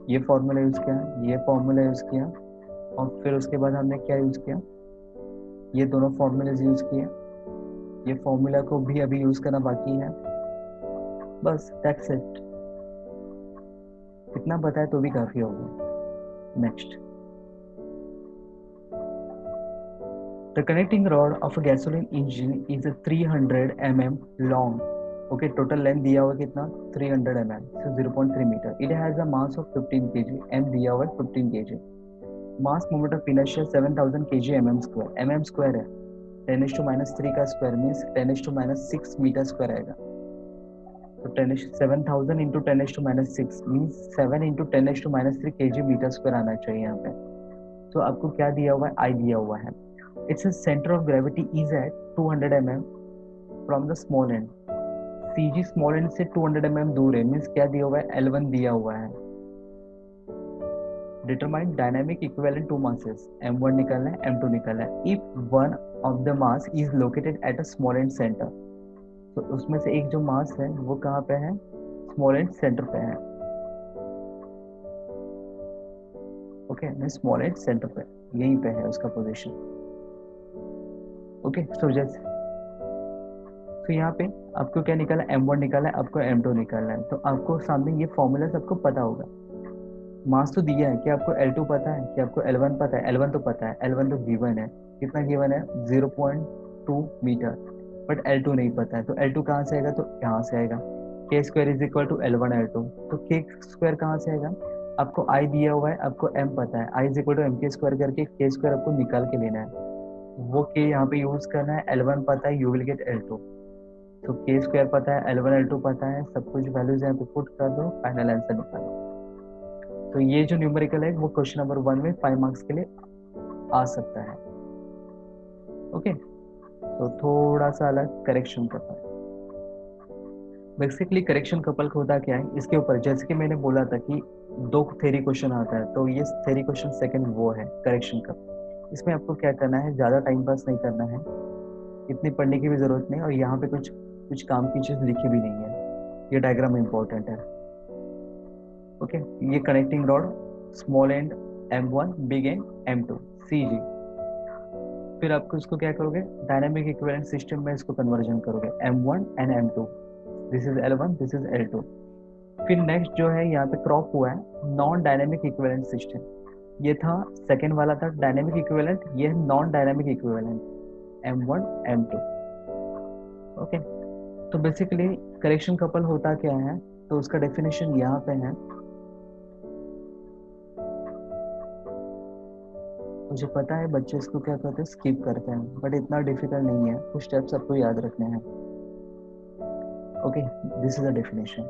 ये formula use किया, ये फॉर्मूला यूज किया, और फिर उसके बाद हमने क्या यूज किया, ये दोनों फॉर्मूलाज यूज किए। ये फॉर्मूला को भी अभी यूज करना बाकी है, बस दैट्स इट। इतना बताए तो भी काफी होगा। Next, the connecting rod of a gasoline engine is 300 mm long. Okay, total length दिया हुआ कितना, 300 mm, so 0.3 metre. It has a mass of 15 kg, m दिया हुआ है 15 kg। Mass moment of inertia 7000 kg mm square, mm square है, 10⁻³ का square means 10⁻6 metre square आएगा। तो 7000 into 10⁻6 means 7 into 10⁻³ kg metre square आना चाहिए यहाँ पे। तो आपको क्या दिया हुआ है, आई दिया हुआ है। Its centre of gravity is at 200 mm from the small end. CG small end से 200 mm दूर है, मीन्स क्या दिया हुआ है, L1 दिया हुआ है। Determine dynamic equivalent two masses, M1 निकालना है, M2 निकालना है। If one of the mass is located at a small end centre, तो उसमें से एक जो मास है वो कहाँ पे है, स्मॉल एंड सेंटर पे है। ओके, स्मॉल एंड सेंटर पे, यहीं पे है उसका पोजीशन। ओके, सो जैसे तो यहाँ पे आपको क्या निकाला, M1 निकाला है, आपको M2 निकालना है। तो आपको सामने ये फॉर्मूला सबको पता होगा। मास तो दिया है कि आपको L2 पता है, कि आपको L1 पता है, L1 तो पता है, L1 तो गिवन है, कितना गिवन है, 0.2 मीटर, बट L2 नहीं पता है। तो L2 कहाँ से आएगा, तो यहाँ से आएगा, k square is equal to L1 L2। तो k स्क्वायर कहाँ से आएगा, आपको I दिया हुआ है, आपको M पता है, I is equal to M K square करके k स्क्वायर आपको निकाल के लेना है। वो k यहाँ पे यूज करना है, L1 पता है, यू विल गेट L2। तो k स्क्वायर पता है, L1 L2 पता है, सब कुछ वैल्यूज यहाँ पे पुट कर दो, फाइनल आंसर निकालो। तो ये जो न्यूमेरिकल है वो क्वेश्चन नंबर 1 में 5 मार्क्स के लिए आ सकता है। ओके, तो थोड़ा सा अलग correction couple. Basically correction couple का होता क्या है, इसके ऊपर जैसे कि मैंने बोला था कि 2 थ्योरी क्वेश्चन आता है, तो ये थ्योरी क्वेश्चन सेकंड वो है करेक्शन कपल। इसमें आपको क्या करना है, ज़्यादा टाइम पास नहीं करना है, इतनी पढ़ने की भी जरूरत नहीं, और यहाँ पे कुछ कुछ काम की चीज़ लिखी भी नहीं है। ये डायग्राम इंपॉर्टेंट है। ओके, ये connecting rod, small and M1, big and M2, CG। फिर आपको इसको क्या करोगे, डायनामिक इक्विवेलेंट सिस्टम में इसको कन्वर्जन करोगे, M1 and M2, this is L1, this is L2। फिर नेक्स्ट जो है यहाँ पे क्रॉप हुआ है नॉन डायनामिक इक्विवेलेंट सिस्टम। ये था सेकेंड वाला था डायनामिक इक्विवेलेंट, ये है non dynamic equivalent, M1 M2। Okay, तो बेसिकली करेक्शन कपल होता क्या है, तो उसका डेफिनेशन यहाँ पे है। मुझे पता है बच्चे इसको क्या करते हैं, स्किप करते हैं, बट इतना डिफिकल्ट नहीं है, कुछ स्टेप्स आपको याद रखने हैं। Okay, this is a definition.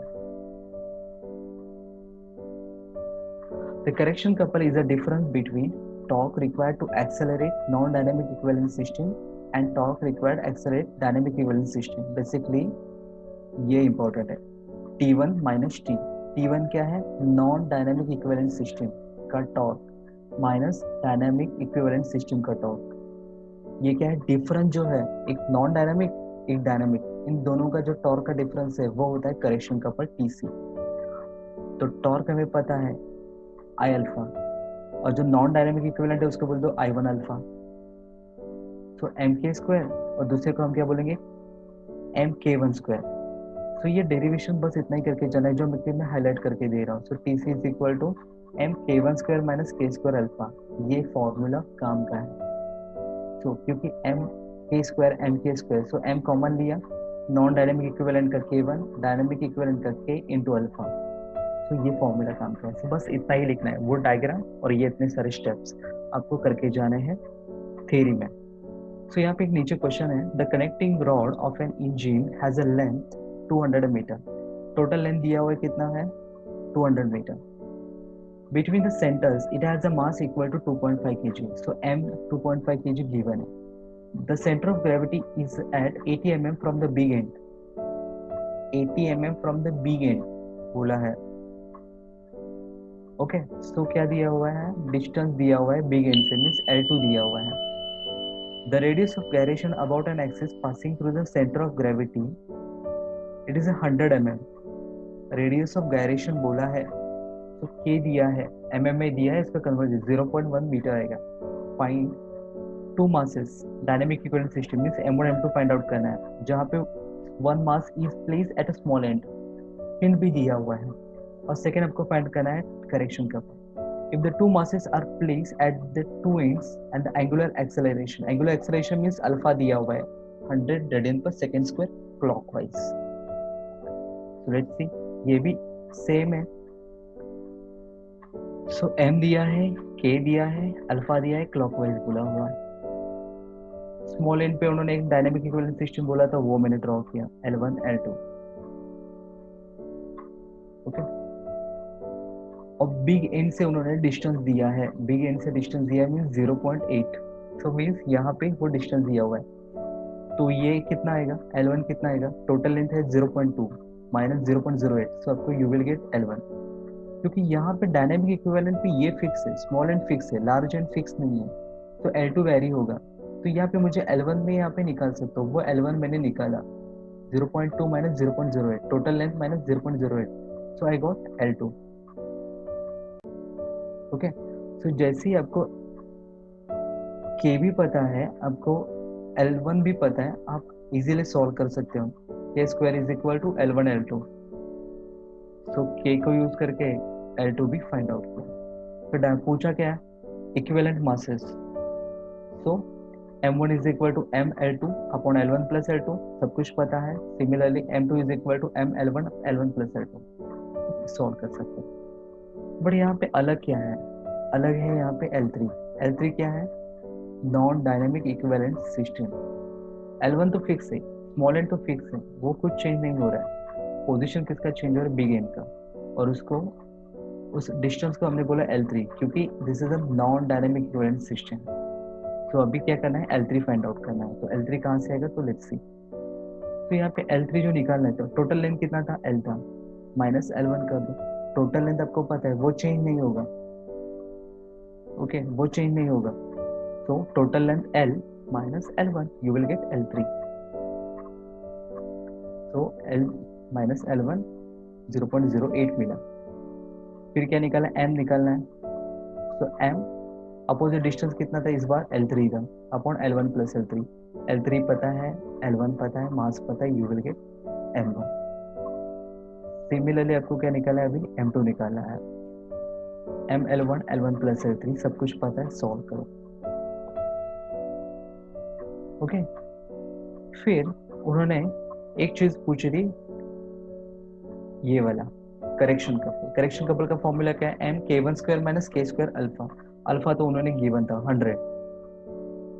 The correction couple is a difference between torque required to accelerate non dynamic equivalent system and torque required accelerate dynamic equivalent system. Basically ये important है, T1 minus T. T1 क्या है, non dynamic equivalent system का torque minus dynamic equivalent system का torque. ये क्या है, difference जो है, एक नॉन डायनामिक एक डायनामिक, इन दोनों का जो टॉर्क का डिफरेंस है वो होता है करेक्शन कपल TC। तो टॉर्क हमें पता है I अल्फा, और जो नॉन डायनामिक इक्विवेलेंट है उसको बोल दो I1 अल्फा। तो MK स्क्वायर, और दूसरे को हम क्या बोलेंगे, MK1 स्क्वायर। तो ये डेरिवेशन बस इतना ही करके चलना है जो मैं हाईलाइट करके दे रहा हूँ। So TC is equal to MK1 square minus K square alpha, ये फॉर्मूला काम का है। तो क्योंकि M K square MK square, so M common लिया, नॉन डायनेमिक इक्विवेलेंट का K1, डायनेमिक इक्विवेलेंट का K इंटू अल्फा। तो ये फॉर्मूला काम का है, बस इतना ही लिखना है, वो डायग्राम और ये इतने सारे स्टेप्स आपको करके जाने हैं थ्योरी में। सो यहाँ पे एक नीचे क्वेश्चन है, the connecting rod of an engine has a length 200 metre. Total length दिया हुआ है कितना है, 200 metre. Between the centers, it has a mass equal to 2.5 kg. So M 2.5 kg given है. The center of gravity is at 80 mm from the big end. 80 mm from the big end बोला है। Okay, सो क्या दिया हुआ है, distance दिया हुआ है बिग एंड से, मीन्स L2 दिया हुआ है। The radius of gyration about an axis passing through the center of gravity, it is 100 mm. Radius of gyration बोला है तो के दिया है, mm में दिया है, इसका कन्वर्जन 0.1 मीटर आएगा. Find two masses dynamic equivalent system means m1 m2 find out करना है, जहाँ पे one mass is place at a small end, hint भी दिया हुआ है. और सेकेंड आपको फाइंड करना है correction couple. If the two masses are placed at the two ends and the angular acceleration means alpha दिया हुआ है 100 रेडियन पर second square clockwise. So let's see, ये भी सेम है. So m दिया है, k दिया है, अल्फा दिया है, क्लॉकवाइज बोला हुआ है. स्मॉल एंड पे उन्होंने एक डायनेमिक इक्विवेलेंट सिस्टम बोला था, वो मैंने ड्रॉ किया L1 L2. ओके. और बिग एंड से उन्होंने डिस्टेंस दिया है, बिग एंड से डिस्टेंस दिया है मीन्स 0.8. सो मीन्स यहाँ पे वो डिस्टेंस दिया हुआ है. तो ये कितना आएगा, L1 कितना आएगा, टोटल लेंथ है 0.2 माइनस 0.08. सो आपको यू विल गेट L1. क्योंकि यहाँ पे डायनेमिक इक्विवेलेंट पे ये फिक्स है, स्मॉल एंड फिक्स है, लार्ज एंड फिक्स नहीं है. तो L2 वेरी होगा. तो यहाँ पे मुझे L1 में यहाँ पे निकाल सकता हूँ, वो L1 मैंने निकाला 0.2 माइनस 0.08, total length minus 0.08. So I got L2. Okay. So जैसे ही आपको k भी पता है, आपको L1 भी पता है, आप इजीली सॉल्व कर सकते हो. k square is equal to L1 L2. So k को यूज करके L2 भी फाइंड आउट किया. तो पूछा क्या है, equivalent masses. So m1 is equal to m L2 upon L1 plus L2, सब कुछ पता है. Similarly m2 is equal to m L1 L1 plus L2. Solve कर सकते हैं. बट यहाँ पे अलग क्या है, अलग है यहाँ पे L3. L3 क्या है, non dynamic equivalent system. L1 तो फिक्स है, स्मॉल एंड तो फिक्स है, वो कुछ चेंज नहीं हो रहा है. पोजीशन किसका चेंज हो रहा है, बिग एंड का. और उसको उस डिस्टेंस को हमने बोला L3 क्योंकि this is a non dynamic equivalent system. तो अभी क्या करना है, L3 फाइंड आउट करना है. तो L3 कहाँ से आएगा, तो लेट्स सी. तो यहाँ पे L3 जो निकालना है, तो टोटल लेंथ कितना था, L था, माइनस L1 कर दो. टोटल लेंथ आपको पता है वो चेंज नहीं होगा. ओके, वो चेंज नहीं होगा. तो total length L minus L1, you will gate L3. तो L माइनस L1 0.08 मिला. फिर क्या निकाला, M निकालना है. तो M अपोजिट डिस्टेंस कितना था इस बार, L3 था, upon L1 plus L3. L3 पता है, L1 पता है, मास पता है, you will gate M1. Similarly आपको क्या निकाला है, अभी M2 निकाला है. M L1 L1 plus L3 सब कुछ पता है, सॉल्व करो. ओके. फिर उन्होंने एक चीज पूछी थी, ये वाला करेक्शन कपल. करेक्शन कपल का फॉर्मूला क्या है, m k1 square minus k square alpha. Alpha तो उन्होंने गिवन था 100.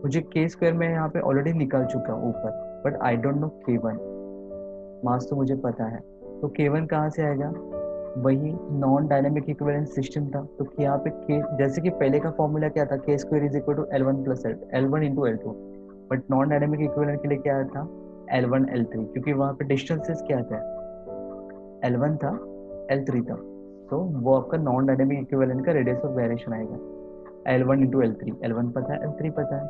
मुझे k स्क्वायर में यहाँ पे ऑलरेडी निकाल चुका ऊपर, but I don't know k1. मास तो मुझे पता है, तो k1 कहाँ से आएगा, वही नॉन डायनेमिक इक्विवेलेंट सिस्टम था. तो यहाँ पे k, जैसे कि पहले का फॉर्मूला क्या था, k square is equal to L1 plus L1 into L2. But non dynamic equivalent के लिए क्या था, L1 L3, क्योंकि वहाँ पे डिस्टेंसेस क्या था, L1 था, L3 था. तो वो आपका नॉन डायनेमिक इक्विवेलेंट का रेडियस ऑफ वेरिएशन आएगा, L1 इंटू L3. L1 पता है, L3 पता है.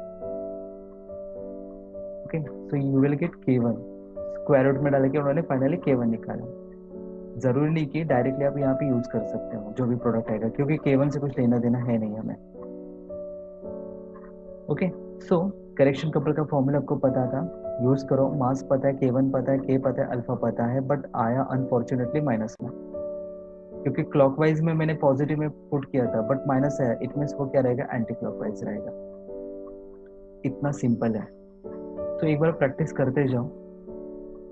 Okay. So you will get k1. Square root में डाल के उन्होंने फाइनली k1 निकाला. जरूरी नहीं कि डायरेक्टली आप यहाँ पे यूज कर सकते हो जो भी प्रोडक्ट आएगा, क्योंकि k1 से कुछ लेना देना है नहीं हमें. ओके. सो करेक्शन कपल का फॉर्मूला आपको पता था, यूज करो. मास पता है, k1 पता है, k पता है, अल्फा पता है, बट आया अनफॉर्चुनेटली माइनस में, क्योंकि क्लॉकवाइज में मैंने पॉजिटिव में पुट किया था, बट माइनस है. इट मीन्स वो क्या रहेगा, एंटी क्लॉकवाइज रहेगा. इतना सिंपल है. तो एक बार प्रैक्टिस करते जाओ.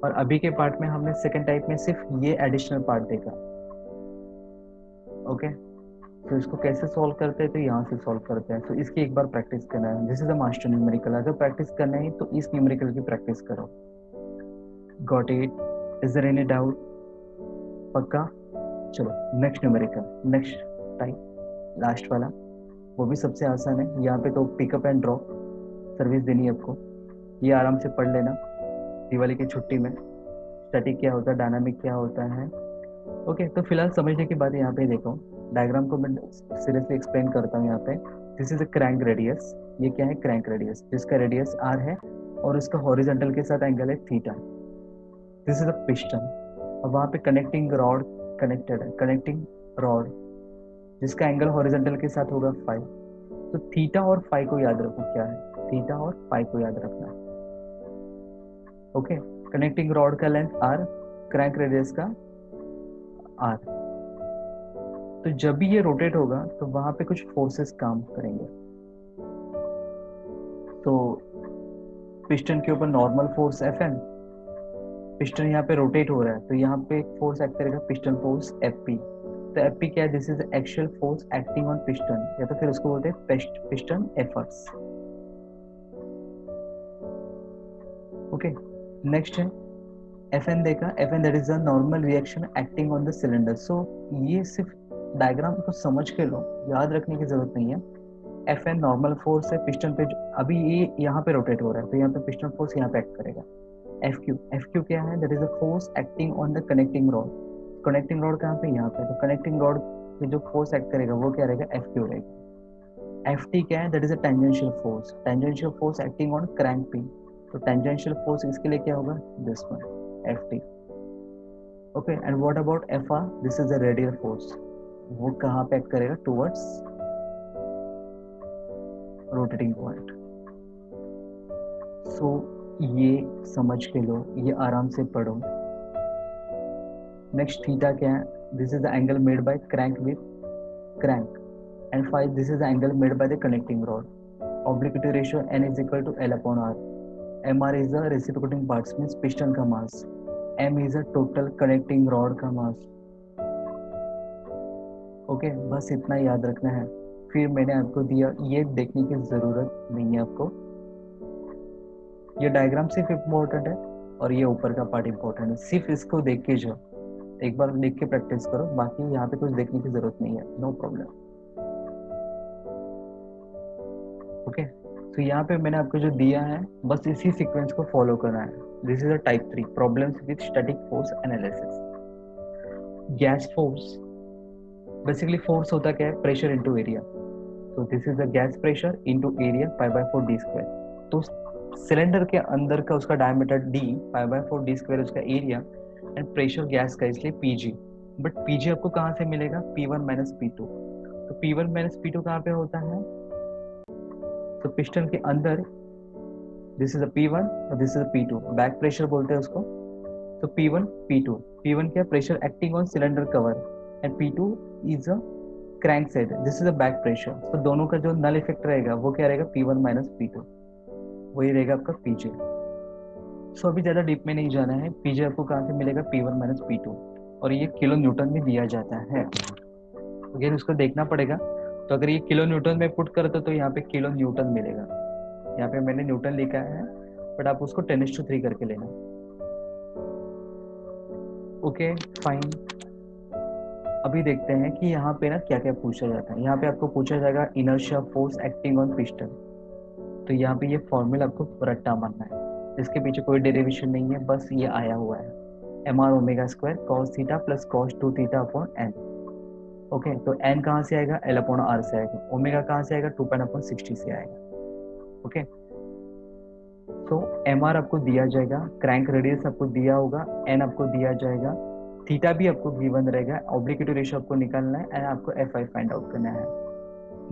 और अभी के पार्ट में हमने सेकेंड टाइप में सिर्फ ये एडिशनल पार्ट देखा. ओके. तो इसको कैसे सॉल्व करते हैं, तो यहाँ से सॉल्व करते हैं. तो इसकी एक बार प्रैक्टिस करना है. This is the master numerical. अगर प्रैक्टिस करना है तो इस न्यूमेरिकल की प्रैक्टिस करो. Got it, is there any doubt, पक्का. चलो next numerical, next type, last वाला, वो भी सबसे आसान है. यहाँ पे तो पिकअप एंड ड्रॉप सर्विस देनी है आपको. ये आराम से पढ़ लेना दिवाली की छुट्टी में. स्टैटिक क्या होता है, डायनामिक क्या होता है. ओके. तो फिलहाल समझने की बात यहाँ पे देखो. डायग्राम को मैं सीरियसली एक्सप्लेन करता हूँ यहाँ पे. This is a crank radius. ये क्या है, क्रैंक रेडियस, जिसका रेडियस r है और उसका हॉरिजॉन्टल के साथ एंगल है theta. This is a piston. और वहाँ पे कनेक्टिंग रॉड कनेक्टेड है, कनेक्टिंग रॉड. जिसका एंगल हॉरिजॉन्टल के साथ होगा फाई। तो थीटा और फाई को याद रखो क्या है, थीटा और फाई को याद रखना है। ओके, कनेक्टिंग रॉड का लेंथ आर, क्रैंक रेडियस का आर। तो जब भी ये रोटेट होगा तो वहां पे कुछ फोर्सेस काम करेंगे। तो पिस्टन के ऊपर normal force F N, piston यहाँ पे रोटेट हो रहा है तो यहाँ पे फोर्स एक्ट करेगा पिस्टन फोर्स एफ पी। तो एफ पी क्या है, this is actual force acting on piston, या तो फिर उसको बोलते हैं पिस्टन एफर्ट्स। ओके, नेक्स्ट है एफ एन देखा, F N that is a normal reaction acting on the cylinder. So ये सिर्फ डायग्राम को समझ के लो, याद रखने की जरूरत नहीं है। एफ एन नॉर्मल फोर्स है पिस्टन पे, अभी ये यहाँ पे रोटेट हो रहा है तो यहाँ पे पिस्टन फोर्स यहाँ पे एक्ट करेगा। एफ क्यू, एफ क्यू क्या है, that is a force acting on the connecting rod. Connecting rod कहाँ पे, यहाँ पे। तो कनेक्टिंग रॉड पे जो फोर्स एक्ट करेगा वो क्या रहेगा, एफ क्यू रहेगा। एफ टी क्या है, that is a tangential force, tangential force acting on crank pin. तो टेंजेंशियल फोर्स इसके लिए क्या होगा, this one, F T. Okay, and what about F R, this is a radial force, वो कहाँ पे एक्ट करेगा, टुवर्ड्स रोटेटिंग पॉइंट। सो ये समझ के लो, ये आराम से पढ़ो। नेक्स्ट थीटा क्या है, this is the angle made by crank with crank, and phi this is the angle made by the connecting rod. Obliquity ratio n is equal to l upon r। mr is the reciprocating parts means piston का मास, m is the total connecting rod का mass. Okay, बस इतना याद रखना है। फिर मैंने आपको दिया, ये देखने की जरूरत नहीं है आपको, ये डायग्राम सिर्फ इम्पोर्टेंट है और ये ऊपर का पार्ट इम्पोर्टेंट है, सिर्फ इसको देख के जाओ, एक बार देख के प्रैक्टिस करो, बाकी यहाँ पे कुछ देखने की जरूरत नहीं है, नो प्रॉब्लम। ओके, तो यहाँ पे मैंने आपको जो दिया है बस इसी सीक्वेंस को फॉलो करना है। This is a type 3 problems with static force analysis. Gas force, basically force होता क्या है, प्रेशर इनटू एरिया। तो this is the gas pressure into area pi by 4 D square. तो सिलेंडर के अंदर का उसका diameter d, pi by 4 D square उसका एरिया, एंड प्रेशर गैस का इसलिए pg। बट pg आपको कहाँ से मिलेगा, p1 माइनस p2। तो p1 माइनस p2 कहाँ पे होता है, तो पिस्टन के अंदर दिस इज अ p1 और this is a p2, back pressure बोलते हैं उसको। तो p1 p2, p1 क्या, pressure acting on cylinder cover, and p2 is a crank side, this is a back pressure. तो दोनों का जो नल इफेक्ट रहेगा वो क्या रहेगा, p1 माइनस p2, वही रहेगा आपका pj। सो अभी ज्यादा डीप में नहीं जाना है, pj आपको कहाँ से मिलेगा, p1 माइनस p2, और ये किलो न्यूटन में दिया जाता है, अगर उसको देखना पड़ेगा। तो अगर ये किलो न्यूटन में पुट करते तो यहाँ पे किलो न्यूटन मिलेगा, यहाँ पे मैंने न्यूटन लिखा है बट आप उसको 10:3 करके लेना। ओके फाइन, अभी देखते हैं कि यहाँ पे ना क्या क्या पूछा जाता है। यहाँ पे आपको पूछा जाएगा inertia force acting on piston. तो यहाँ पे ये फॉर्मूला आपको रट्टा मारना है, इसके पीछे कोई डेरिवेशन नहीं है, बस ये आया हुआ है, M R omega square cos theta plus cos 2 theta upon N. Okay, तो एन कहाँ से आएगा, एल अपॉन आर से आएगा, ओमेगा कहाँ से आएगा, 2 पाई अपॉन 60 से आएगा। ओके, तो एम आर आपको दिया जाएगा, क्रैंक रेडियस आपको दिया होगा, एन आपको दिया जाएगा, थीटा भी आपको गिवन रहेगा, ऑब्लिक्विटी रेशियो आपको निकालना है, एंड आपको एफ आई फाइंड आउट करना है।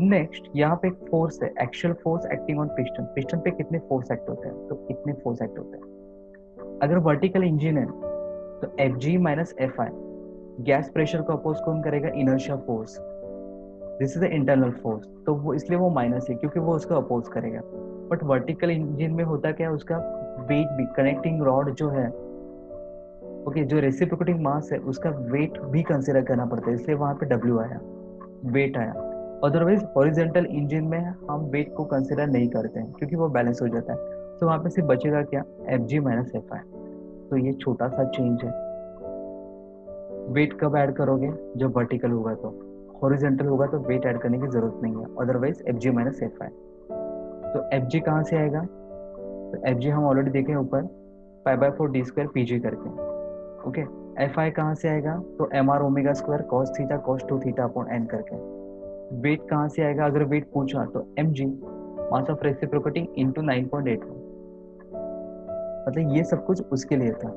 नेक्स्ट यहाँ पे एक फोर्स है, actual force acting on piston. Piston पे कितने फोर्स एक्ट होते हैं, तो इतने फोर्स एक्ट होते हैं। अगर वर्टिकल इंजन है तो एफ जी माइनस एफ आई, गैस प्रेशर को अपोज कौन करेगा, inertia force, this is the internal force, तो वो इसलिए वो माइनस है क्योंकि वो उसको अपोज करेगा। बट वर्टिकल इंजन में होता क्या है, उसका वेट भी, कनेक्टिंग रॉड जो है, ओके, जो रेसिप्रोकेटिंग मास है उसका वेट भी कंसिडर करना पड़ता है, इसलिए वहां पे डब्ल्यू आया, वेट आया। अदरवाइज हॉरिजॉन्टल इंजन में हम वेट को कंसिडर नहीं करते हैं क्योंकि वो बैलेंस हो जाता है। तो वहां पे सिर्फ बचेगा क्या, F G minus F I. तो ये छोटा सा चेंज है। वेट कब ऐड करोगे, जब वर्टिकल होगा, तो हॉरिजॉन्टल होगा तो वेट ऐड करने की जरूरत नहीं है, otherwise F G minus F I. तो एफ जी कहाँ से आएगा, तो एफ जी हम ऑलरेडी देखे ऊपर, pi by 4 D square P G करके। ओके, एफ आई कहाँ से आएगा, तो M R omega square cos theta cos 2 theta upon N करके। वेट कहाँ से आएगा, अगर वेट पूछा तो M G mass of reciprocating into 9.81, मतलब ये सब कुछ उसके लिए था।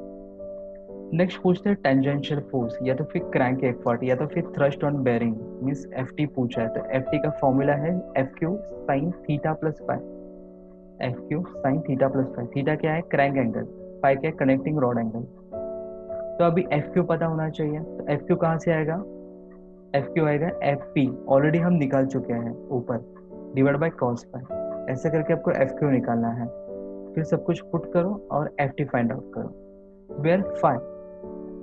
नेक्स्ट पूछते हैं टेंजेंशियल फोर्स, या तो फिर क्रैंक एफर्ट या तो फिर thrust on bearing means F T पूछा है, तो एफ टी का फॉर्मूला है F Q sine theta plus five, F Q sine theta plus five. Theta क्या है? क्रैंक एंगल, फाइव क्या है? Connecting rod angle. तो अभी एफ क्यू पता होना चाहिए, तो एफ क्यू कहाँ से आएगा? एफ क्यू आएगा एफ पी, ऑलरेडी हम निकाल चुके हैं ऊपर, डिवाइड बाय कॉस फाइव। ऐसे करके आपको एफ क्यू निकालना है, फिर सब कुछ पुट करो और एफ टी फाइंड आउट करो। वेयर फाइव,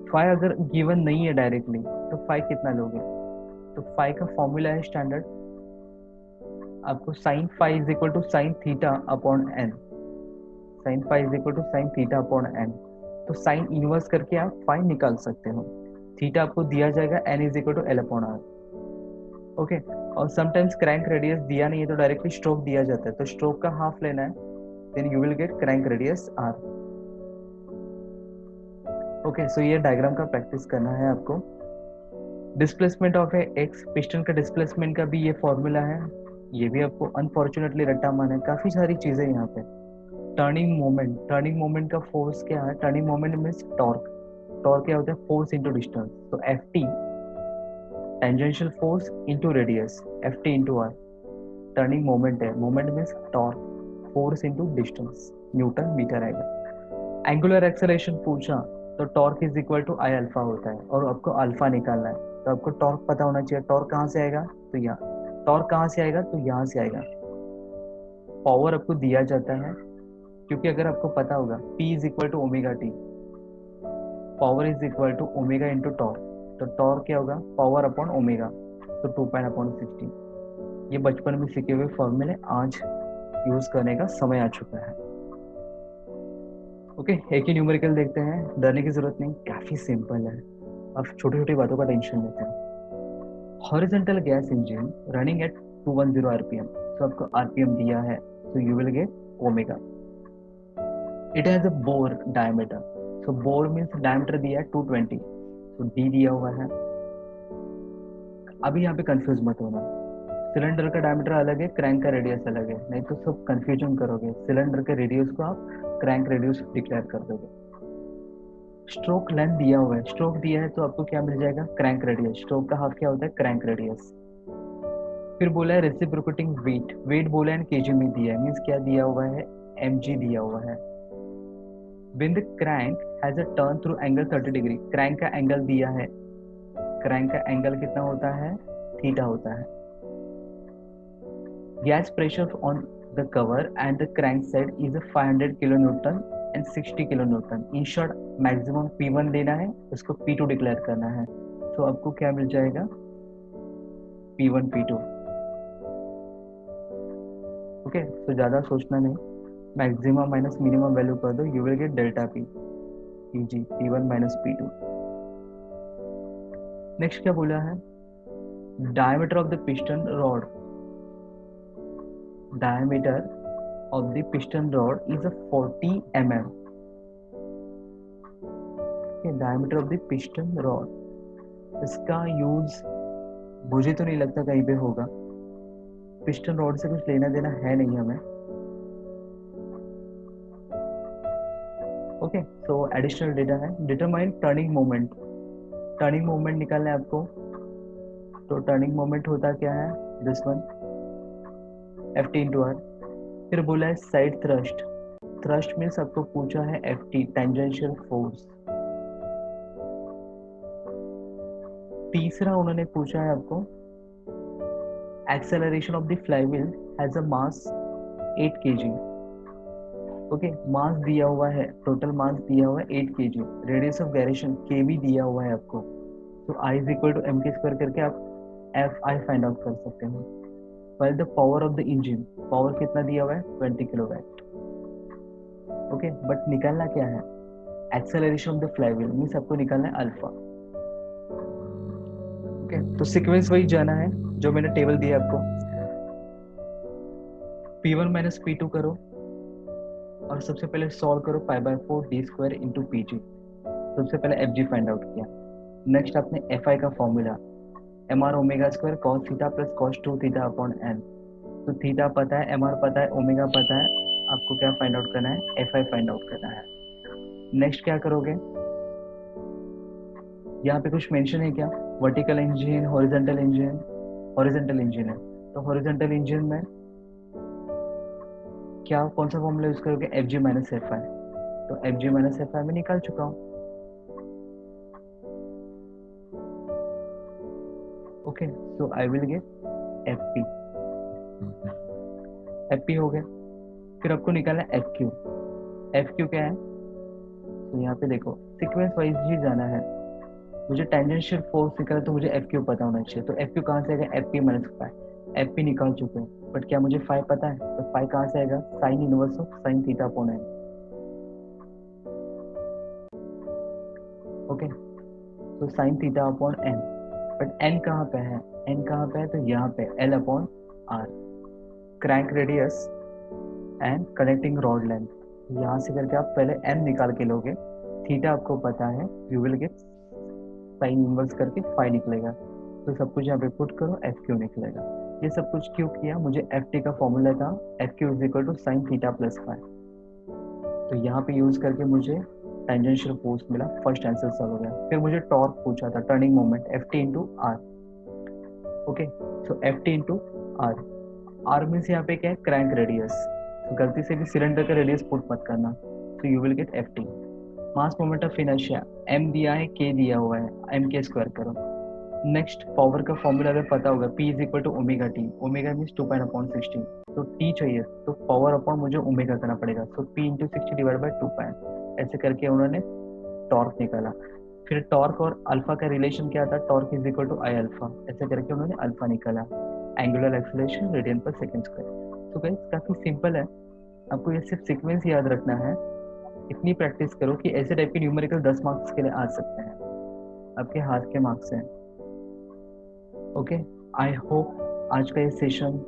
फाइव अगर गिवन नहीं है डायरेक्टली तो फाइव कितना लोगे? तो फाइव का फॉर्मूला है स्टैंडर्ड, आपको sine five is equal to sine theta upon N, sine five is equal to sine theta upon N. तो साइन इनवर्स करके आप फाइव निकाल सकते हो। थीटा आपको दिया जाएगा N is equal to L upon R. Okay, और समटाइम्स क्रैंक रेडियस दिया नहीं है तो डायरेक्टली स्ट्रोक दिया जाता है, तो स्ट्रोक का हाफ लेना है, then you will get crank radius R. Okay, so ये डायग्राम का प्रैक्टिस करना है आपको। Displacement of A X, piston का डिस्प्लेसमेंट का भी ये फॉर्मूला है, ये भी आपको अनफॉर्चुनेटली रट्टा माना है, काफी सारी चीजें यहाँ पे। टर्निंग मोमेंट, टर्निंग मोमेंट का फोर्स क्या है? Turning moment means torque, torque क्या होता है? फोर्स इंटू डिस्टेंस, तो F T tangential force into radius, F T into R. Turning moment है, moment means torque, force into distance, newton metre आएगा। Angular acceleration पूछा तो torque is equal to I alpha होता है, और आपको alpha निकालना है, तो आपको टॉर्क पता होना चाहिए। टॉर्क कहाँ से आएगा? तो यहाँ। टॉर्क कहाँ से आएगा? तो यहाँ से आएगा। पावर आपको दिया जाता है, क्योंकि अगर आपको पता होगा P is equal to omega T, power is equal to omega into torque, तो टॉर्क क्या होगा? पावर अपॉन ओमेगा, तो 2 पाई अपॉन 16। ये बचपन में सीखे हुए फॉर्मूले आज यूज करने का समय आ चुका है। ओके, एक ही न्यूमेरिकल देखते हैं, डरने की जरूरत नहीं, काफी सिंपल है। अब छोटी छोटी बातों का टेंशन लेते हैं। Horizontal gas engine running at 210 RPM, तो आपको आरपीएम दिया है, तो you will gate omega. It has a bore diameter, so bore means diameter दिया है 220, तो डी दिया हुआ है। अभी यहाँ पे कंफ्यूज मत होना, सिलेंडर का डायमीटर अलग है, क्रैंक का रेडियस अलग है, नहीं तो सब कंफ्यूजन करोगे। सिलेंडर के रेडियस को आप क्रैंक रेडियस डिक्लेयर कर दोगे। स्ट्रोक लेंथ दिया हुआ है, स्ट्रोक दिया है तो आपको क्या मिल जाएगा? Crank radius. स्ट्रोक का हाफ क्या होता है? Crank radius. फिर बोला है रेसिप्रोकेटिंग वेट, वेट बोला है केजी में दिया है, मीन्स क्या दिया हुआ है? mg दिया हुआ है। With crank has a turn through angle 30 degree, crank का एंगल दिया है, क्रैंक का एंगल कितना होता है? थीटा होता है। Gas pressure on the cover and the crank side is 500 kilo Newton and 60 kilo Newton. In short maximum P1 लेना है, उसको P2 डिक्लेयर करना है, तो आपको क्या मिल जाएगा? P1 P2। ओके, तो ज्यादा सोचना नहीं, मैक्सिमम माइनस मिनिमम वैल्यू कर दो, you will get delta P, Pg, P1 minus P2। Next क्या बोला है? Diameter of the piston rod, diameter of the piston rod is a 40 mm. Okay, diameter of the piston rod, इसका use मुझे तो नहीं लगता कहीं पे होगा, पिस्टन रॉड से कुछ लेना देना है नहीं हमें। ओके, सो एडिशनल डेटा है, determine turning moment, turning moment निकालना है आपको, तो टर्निंग मोमेंट होता क्या है? This one, F T into R. फिर बोला है साइड थ्रस्ट, थ्रस्ट मीन्स आपको पूछा है एफ टी, टेंजेंशियल फोर्स। तीसरा उन्होंने पूछा है आपको acceleration of the flywheel has a mass 8 kg। Okay, mass दिया हुआ है, टोटल मास दिया हुआ है 8 kg, रेडियस ऑफ गायरेशन के भी दिया हुआ है आपको, तो I is equal to M K square करके आप एफ आई फाइंड आउट कर सकते हो। Find the power of the engine, power कितना दिया हुआ है? 20 किलोवाट। ओके, बट निकालना क्या है? Acceleration of the flywheel means आपको निकालना है अल्फा। ओके, तो सीक्वेंस वही जाना है जो मैंने टेबल दिया आपको, P1 माइनस P2 करो, और सबसे पहले सॉल्व करो π/4 d स्क्वायर इंटू Pg, सबसे पहले Fg फाइंड आउट किया। नेक्स्ट आपने Fi का formula mr omega square cos theta plus cos 2 theta upon n, तो थीटा पता है, mr पता है, ओमेगा पता है, आपको क्या फाइंड आउट करना है? Fi फाइंड आउट करना है। नेक्स्ट क्या करोगे? यहाँ पे कुछ मेंशन है क्या? Vertical engine, horizontal engine, horizontal engine है, तो हॉरिजॉन्टल इंजन में क्या कौन सा फॉर्मूला यूज करोगे? F G minus F I, तो F G minus F I में निकाल चुका हूँ। Okay, so I will get F P, F P हो गया। फिर आपको निकालना है एफ क्यू। एफ क्यू क्या है? तो यहाँ पे देखो सीक्वेंस वाइज ही जाना है। मुझे टेंजेंशियल फोर्स निकाला तो मुझे एफ क्यू पता होना चाहिए, तो एफ क्यू कहाँ से आएगा? F P minus five. F P निकाल चुके हैं, बट क्या मुझे फाइव पता है? तो फाइव कहाँ से आएगा? Sine inverse of sine theta upon N. Okay, तो sine theta upon N, but N कहाँ पे है? एन कहाँ पे है? तो यहाँ पे L upon R, crank radius and connecting rod length. यहाँ से करके आप पहले एम निकाल के लोगे, थीटा आपको पता है, you will gate sign inverse करके फाइव निकलेगा। तो सब कुछ यहाँ पे पुट करो, एफ क्यू निकलेगा। ये सब कुछ क्यों किया? मुझे एफ टी का फॉर्मूला था F Q is equal to sine theta plus five, तो यहाँ पे यूज करके मुझे टेंजेंशियल फोर्स मिला। फर्स्ट आंसर सॉल्व हो गया। फिर मुझे टॉर्क पूछा था, turning moment, F T into R. Okay, so F T into R, R means यहाँ पे क्या है? क्रैंक रेडियस, तो गलती से भी सिलेंडर का रेडियस पुट मत करना, तो you will get F T. Mass moment of inertia, M दिया है, के दिया हुआ है, एम के स्क्वायर करो। नेक्स्ट पावर का फॉर्मूला अगर पता होगा, P is equal to omega T, omega means 2 pi upon 60, तो T चाहिए तो पावर अपॉन मुझे ओमेगा करना पड़ेगा, तो P इंटू 60 डिवाइड बाई 2 पाई। ऐसे करके उन्होंने टॉर्क निकाला। फिर टॉर्क और अल्फा का रिलेशन क्या था? Torque is equal to I alpha, ऐसे करके उन्होंने अल्फा निकाला। एंगुलर एक्सेलरेशन रेडियन पर सेकंड स्क्वायर। तो गाइस काफी सिंपल है, आपको ये सिर्फ सीक्वेंस याद रखना है। इतनी प्रैक्टिस करो कि ऐसे टाइप के न्यूमेरिकल 10 मार्क्स के लिए आ सकते हैं, आपके हाथ के मार्क्स हैं। ओके, आई होप आज का ये सेशन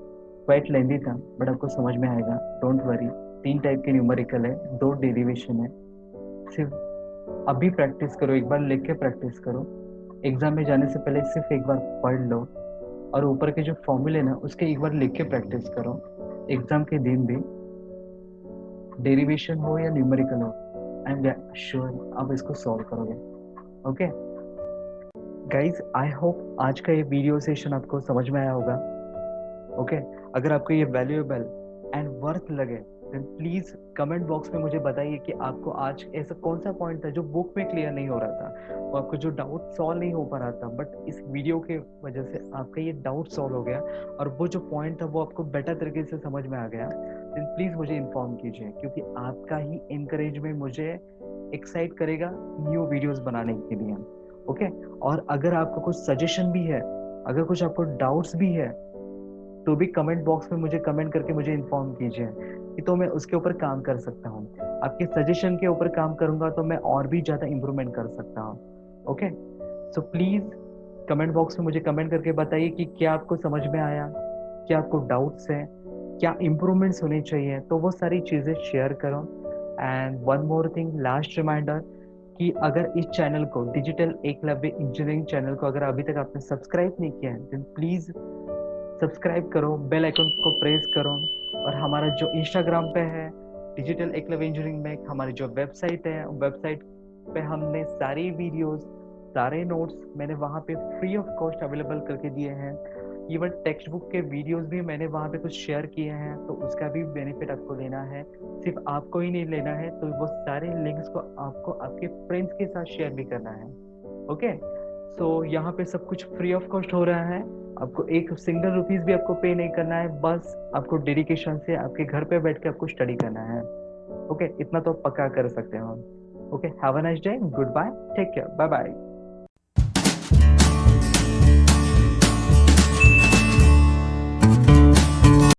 क्वाइट लेंदी था, बट आपको समझ में आएगा, डोंट वरी। 3 टाइप के न्यूमेरिकल है, 2 डेरिवेशन है। सिर्फ अभी प्रैक्टिस करो, एक बार लिख के प्रैक्टिस करो, एग्जाम में जाने से पहले सिर्फ एक बार पढ़ लो, और ऊपर के जो फॉर्मूले ना उसके एक बार लिख के प्रैक्टिस करो। एग्जाम के दिन भी डेरिवेशन हो या न्यूमेरिकल हो, आई एम श्योर आप इसको सॉल्व करोगे। ओके गाइज, आई होप आज का ये वीडियो सेशन आपको समझ में आया होगा। ओके, अगर आपको ये वैल्यूएबल एंड वर्थ लगे देन प्लीज कमेंट बॉक्स में मुझे बताइए कि आपको आज ऐसा कौन सा पॉइंट था जो बुक में क्लियर नहीं हो रहा था, वो आपको जो डाउट सॉल्व नहीं हो पा रहा था, बट इस वीडियो के वजह से आपका ये डाउट सॉल्व हो गया, और वो जो पॉइंट था वो आपको बेटर तरीके से समझ में आ गया, देन प्लीज मुझे इन्फॉर्म कीजिए, क्योंकि आपका ही इनकरेजमेंट मुझे एक्साइट करेगा न्यू वीडियोस बनाने के लिए। ओके, और अगर आपको कुछ सजेशन भी है, अगर कुछ आपको डाउट्स भी है, तो भी कमेंट बॉक्स में मुझे कमेंट करके मुझे इन्फॉर्म कीजिए, कि तो मैं उसके ऊपर काम कर सकता हूँ। आपके सजेशन के ऊपर काम करूंगा तो मैं और भी ज्यादा इम्प्रूवमेंट कर सकता हूँ। Okay, so please comment box में मुझे कमेंट करके बताइए कि क्या आपको समझ में आया, क्या आपको डाउट्स हैं, क्या इम्प्रूवमेंट्स होने चाहिए, तो वो सारी चीजें शेयर करो। And one more thing, last reminder, कि अगर इस चैनल को, डिजिटल एकलव्य इंजीनियरिंग चैनल को अगर अभी तक आपने सब्सक्राइब नहीं किया है, देन प्लीज सब्सक्राइब करो, बेल आइकन को प्रेस करो, और हमारा जो इंस्टाग्राम पे है डिजिटल एकलव्य इंजीनियरिंग में, हमारी जो वेबसाइट है, वेबसाइट पे हमने सारी वीडियोस, सारे नोट्स मैंने वहाँ पे फ्री ऑफ कॉस्ट अवेलेबल करके दिए हैं। इवन टेक्स्ट बुक के वीडियोस भी मैंने वहाँ पे कुछ शेयर किए हैं, तो उसका भी बेनिफिट आपको लेना है। सिर्फ आपको ही नहीं लेना है, तो वो सारे लिंक्स को आपको आपके फ्रेंड्स के साथ शेयर भी करना है। ओके, सो यहाँ पे सब कुछ फ्री ऑफ कॉस्ट हो रहा है, आपको एक सिंगल रुपीज भी आपको पे नहीं करना है, बस आपको डेडिकेशन से आपके घर पे बैठ के आपको स्टडी करना है। ओके, इतना तो पक्का कर सकते हो हम। Okay, have a nice day, good bye, take care, bye bye.